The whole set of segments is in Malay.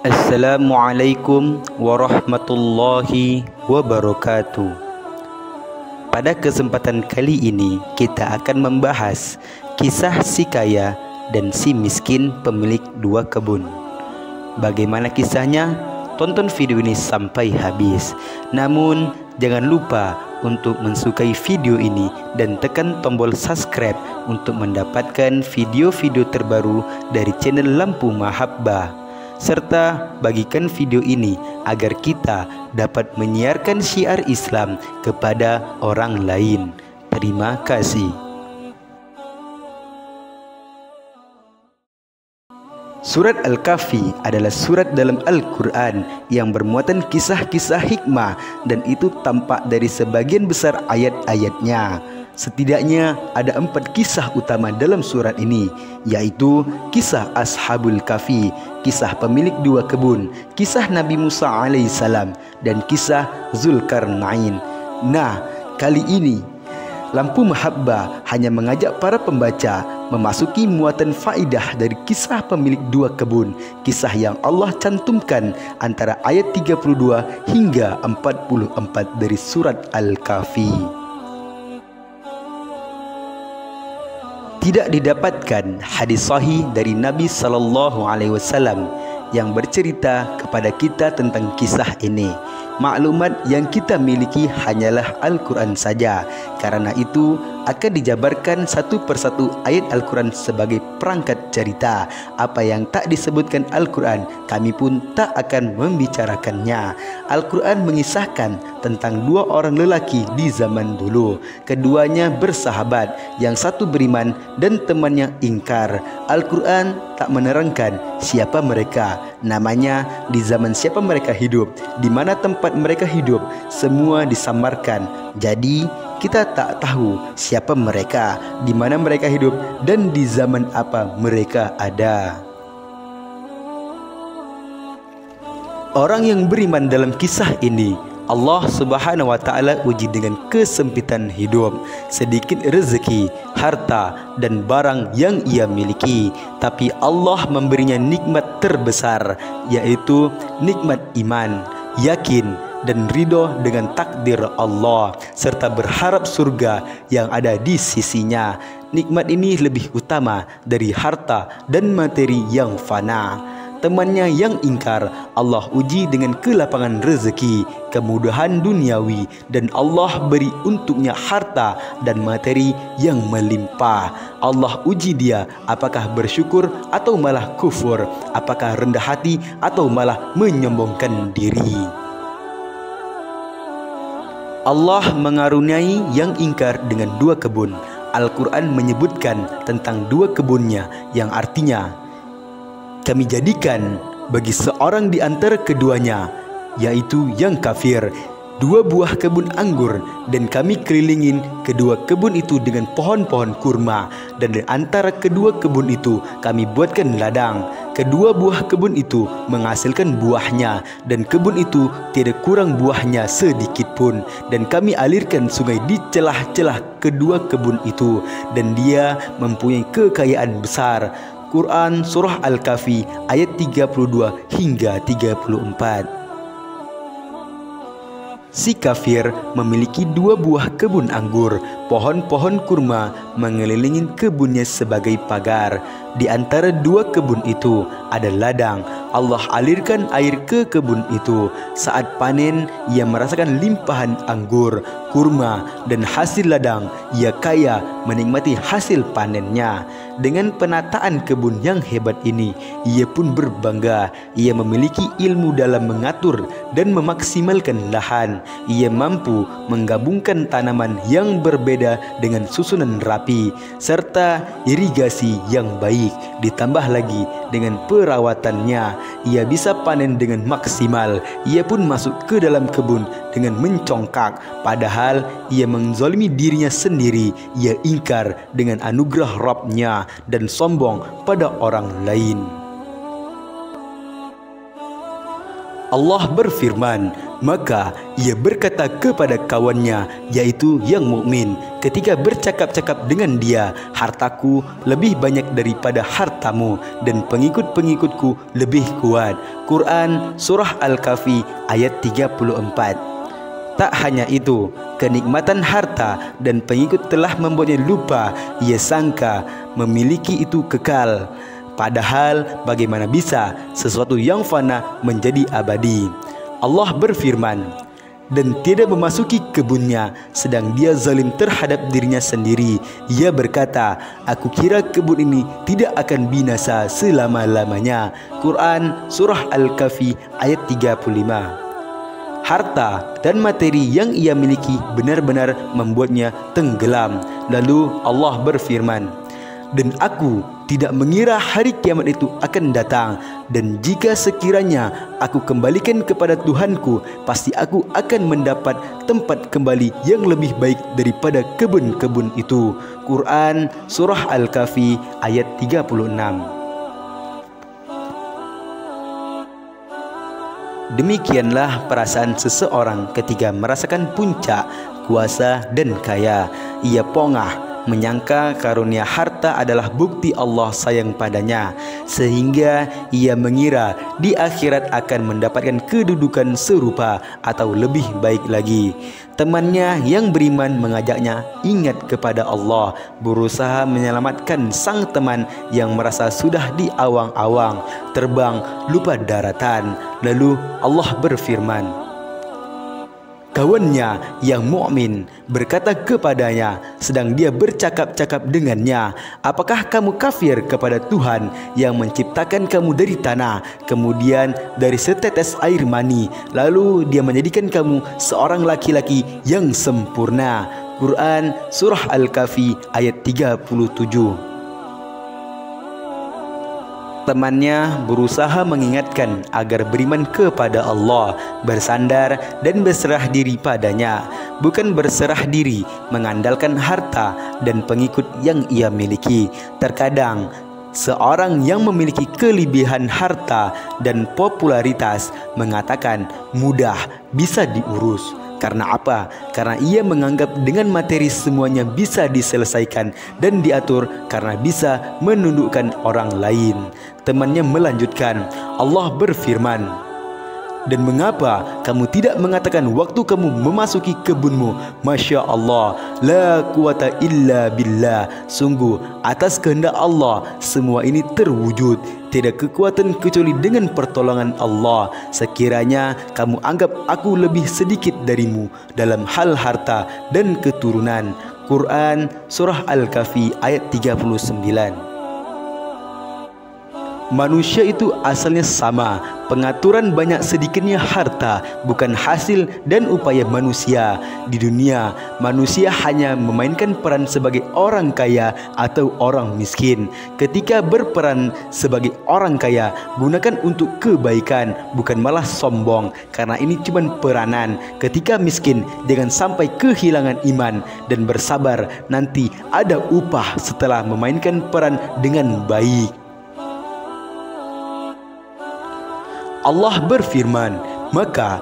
Assalamualaikum warahmatullahi wabarakatuh. Pada kesempatan kali ini kita akan membahas kisah si kaya dan si miskin pemilik dua kebun. Bagaimana kisahnya? Tonton video ini sampai habis. Namun jangan lupa untuk mensukai video ini dan tekan tombol subscribe untuk mendapatkan video-video terbaru dari channel Lampu Mahabbah. Serta bagikan video ini agar kita dapat menyiarkan syiar Islam kepada orang lain. Terima kasih. Surat Al-Kahfi adalah surat dalam Al-Quran yang bermuatan kisah-kisah hikmah, dan itu tampak dari sebagian besar ayat-ayatnya. Setidaknya ada 4 kisah utama dalam surat ini, yaitu kisah Ashabul Kahfi, kisah pemilik dua kebun, kisah Nabi Musa alaihissalam, dan kisah Zulkarnain. Nah, kali ini Lampu Mahabbah hanya mengajak para pembaca memasuki muatan faidah dari kisah pemilik dua kebun, kisah yang Allah cantumkan antara ayat 32 hingga 44 dari surat Al-Kahfi. Tidak didapatkan hadis sahih dari Nabi SAW yang bercerita kepada kita tentang kisah ini. Maklumat yang kita miliki hanyalah Al-Quran saja. Karena itu akan dijabarkan satu persatu ayat Al-Quran sebagai perangkat cerita. Apa yang tak disebutkan Al-Quran, kami pun tak akan membicarakannya. Al-Quran mengisahkan tentang dua orang lelaki di zaman dulu. Keduanya bersahabat, yang satu beriman dan temannya ingkar. Al-Quran tak menerangkan siapa mereka, namanya, di zaman siapa mereka hidup, di mana tempat mereka hidup, semua disamarkan. Jadi kita tak tahu siapa mereka, di mana mereka hidup, dan di zaman apa mereka ada. Orang yang beriman dalam kisah ini, Allah Subhanahu wa Ta'ala uji dengan kesempitan hidup, sedikit rezeki, harta, dan barang yang ia miliki. Tapi Allah memberinya nikmat terbesar, yaitu nikmat iman, yakin, dan ridho dengan takdir Allah, serta berharap surga yang ada di sisinya. Nikmat ini lebih utama dari harta dan materi yang fana. Temannya yang ingkar, Allah uji dengan kelapangan rezeki, kemudahan duniawi, dan Allah beri untuknya harta dan materi yang melimpah. Allah uji dia apakah bersyukur atau malah kufur, apakah rendah hati atau malah menyombongkan diri. Allah mengaruniai yang ingkar dengan dua kebun. Al-Quran menyebutkan tentang dua kebunnya, yang artinya kami jadikan bagi seorang di antara keduanya, yaitu yang kafir, 2 buah kebun anggur, dan kami kelilingin kedua kebun itu dengan pohon-pohon kurma, dan di antara kedua kebun itu kami buatkan ladang. Kedua buah kebun itu menghasilkan buahnya, dan kebun itu tidak kurang buahnya sedikit pun, dan kami alirkan sungai di celah-celah kedua kebun itu, dan dia mempunyai kekayaan besar. Quran Surah Al-Kahfi ayat 32 hingga 34. Si kafir memiliki 2 buah kebun anggur, pohon-pohon kurma mengelilingi kebunnya sebagai pagar. Di antara 2 kebun itu ada ladang. Allah alirkan air ke kebun itu. Saat panen, ia merasakan limpahan anggur, kurma, dan hasil ladang. Ia kaya menikmati hasil panennya. Dengan penataan kebun yang hebat ini, ia pun berbangga. Ia memiliki ilmu dalam mengatur dan memaksimalkan lahan. Ia mampu menggabungkan tanaman yang berbeda dengan susunan rapi, serta irigasi yang baik. Ditambah lagi dengan perawatannya, ia bisa panen dengan maksimal. Ia pun masuk ke dalam kebun dengan mencongkak, padahal ia menzalimi dirinya sendiri. Ia ingkar dengan anugerah Rabb-Nya dan sombong pada orang lain. Allah berfirman, Maka ia berkata kepada kawannya, yaitu yang mukmin, ketika bercakap-cakap dengan dia, hartaku lebih banyak daripada hartamu dan pengikut-pengikutku lebih kuat. Quran Surah Al-Kahfi ayat 34. Tak hanya itu, kenikmatan harta dan pengikut telah membuatnya lupa. Ia sangka memiliki itu kekal. Padahal bagaimana bisa sesuatu yang fana menjadi abadi? Allah berfirman, dan tidak memasuki kebunnya sedang dia zalim terhadap dirinya sendiri. Ia berkata, aku kira kebun ini tidak akan binasa selama-lamanya. Quran Surah Al-Kahfi ayat 35. Harta dan materi yang ia miliki benar-benar membuatnya tenggelam. Lalu Allah berfirman, dan aku tidak mengira hari kiamat itu akan datang, dan jika sekiranya aku kembalikan kepada Tuhanku, pasti aku akan mendapat tempat kembali yang lebih baik daripada kebun-kebun itu. Quran Surah Al-Kahfi ayat 36. Demikianlah perasaan seseorang ketika merasakan puncak kuasa dan kaya. Ia pongah menyangka karunia harta adalah bukti Allah sayang padanya, sehingga ia mengira di akhirat akan mendapatkan kedudukan serupa atau lebih baik lagi. Temannya yang beriman mengajaknya ingat kepada Allah, berusaha menyelamatkan sang teman yang merasa sudah di awang-awang, terbang lupa daratan. Lalu Allah berfirman, kawannya yang mukmin berkata kepadanya sedang dia bercakap-cakap dengannya, apakah kamu kafir kepada Tuhan yang menciptakan kamu dari tanah, kemudian dari setetes air mani, lalu dia menjadikan kamu seorang laki-laki yang sempurna? Quran Surah Al-Kahfi ayat 37. Temannya berusaha mengingatkan agar beriman kepada Allah, bersandar dan berserah diri padanya, bukan berserah diri mengandalkan harta dan pengikut yang ia miliki. Terkadang seorang yang memiliki kelebihan harta dan popularitas mengatakan mudah bisa diurus. Karena apa? Karena ia menganggap dengan materi semuanya bisa diselesaikan dan diatur karena bisa menundukkan orang lain. Temannya melanjutkan, Allah berfirman, dan mengapa kamu tidak mengatakan waktu kamu memasuki kebunmu, Masya Allah, la quwata illa billah, sungguh atas kehendak Allah semua ini terwujud, tidak kekuatan kecuali dengan pertolongan Allah. Sekiranya kamu anggap aku lebih sedikit darimu dalam hal harta dan keturunan. Quran Surah Al-Kahfi ayat 39. Manusia itu asalnya sama. Pengaturan banyak sedikitnya harta bukan hasil dan upaya manusia. Di dunia, manusia hanya memainkan peran sebagai orang kaya atau orang miskin. Ketika berperan sebagai orang kaya, gunakan untuk kebaikan, bukan malah sombong, karena ini cuma peranan. Ketika miskin, jangan sampai kehilangan iman dan bersabar, nanti ada upah setelah memainkan peran dengan baik. Allah berfirman, maka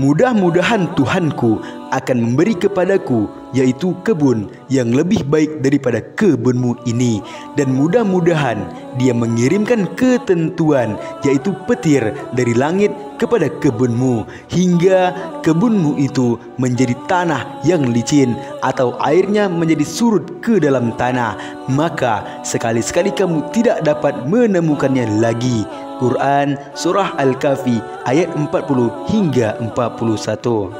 mudah-mudahan Tuhanku akan memberi kepadaku, yaitu kebun yang lebih baik daripada kebunmu ini, dan mudah-mudahan dia mengirimkan ketentuan, yaitu petir dari langit kepada kebunmu, hingga kebunmu itu menjadi tanah yang licin atau airnya menjadi surut ke dalam tanah, maka sekali-sekali kamu tidak dapat menemukannya lagi. Quran Surah Al-Kahfi ayat 40 hingga 41.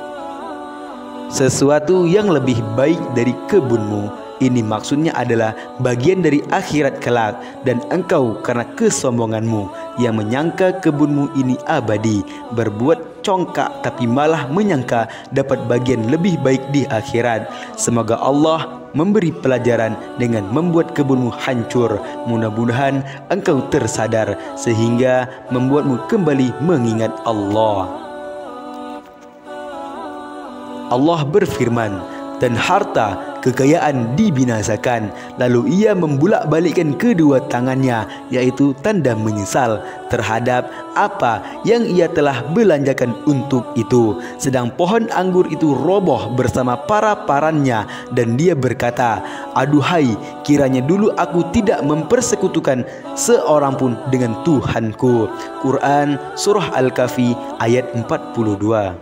Sesuatu yang lebih baik dari kebunmu, ini maksudnya adalah bagian dari akhirat kelak, dan engkau karena kesombonganmu yang menyangka kebunmu ini abadi, berbuat congkak tapi malah menyangka dapat bagian lebih baik di akhirat. Semoga Allah memberi pelajaran dengan membuat kebunmu hancur. Mudah-mudahan engkau tersadar sehingga membuatmu kembali mengingat Allah. Allah berfirman, dan harta kekayaan dibinasakan. Lalu ia membulak-balikkan kedua tangannya, yaitu tanda menyesal terhadap apa yang ia telah belanjakan untuk itu. Sedang pohon anggur itu roboh bersama para-parannya, dan dia berkata, "Aduhai, kiranya dulu aku tidak mempersekutukan seorang pun dengan Tuhanku." Quran Surah Al-Kahfi ayat 42.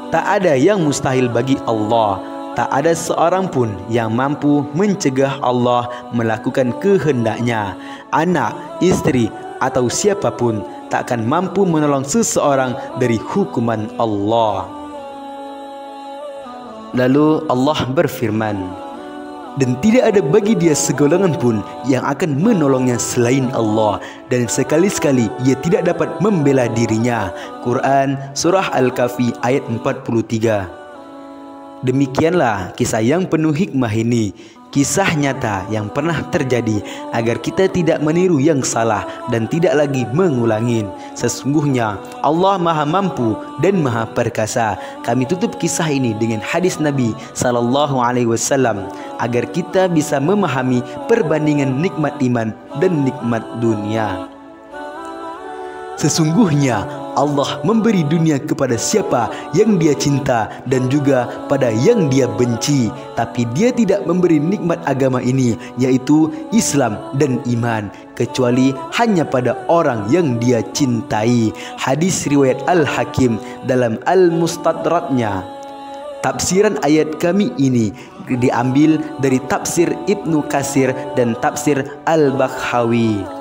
Tak ada yang mustahil bagi Allah. Tak ada seorang pun yang mampu mencegah Allah melakukan kehendaknya. Anak, istri, atau siapapun takkan mampu menolong seseorang dari hukuman Allah. Lalu Allah berfirman, "Dan tidak ada bagi dia segolongan pun yang akan menolongnya selain Allah, dan sekali-sekali ia tidak dapat membela dirinya." Quran Surah Al-Kahfi ayat 43. Demikianlah kisah yang penuh hikmah ini, kisah nyata yang pernah terjadi, agar kita tidak meniru yang salah dan tidak lagi mengulangin. Sesungguhnya Allah Maha Mampu dan Maha Perkasa. Kami tutup kisah ini dengan hadis Nabi SAW agar kita bisa memahami perbandingan nikmat iman dan nikmat dunia. Sesungguhnya Allah memberi dunia kepada siapa yang Dia cinta dan juga pada yang Dia benci, tapi Dia tidak memberi nikmat agama ini, yaitu Islam dan iman, kecuali hanya pada orang yang Dia cintai. Hadis riwayat Al-Hakim dalam Al-Mustadraknya. Tafsiran ayat kami ini diambil dari tafsir Ibnu Katsir dan tafsir Al-Baghawi.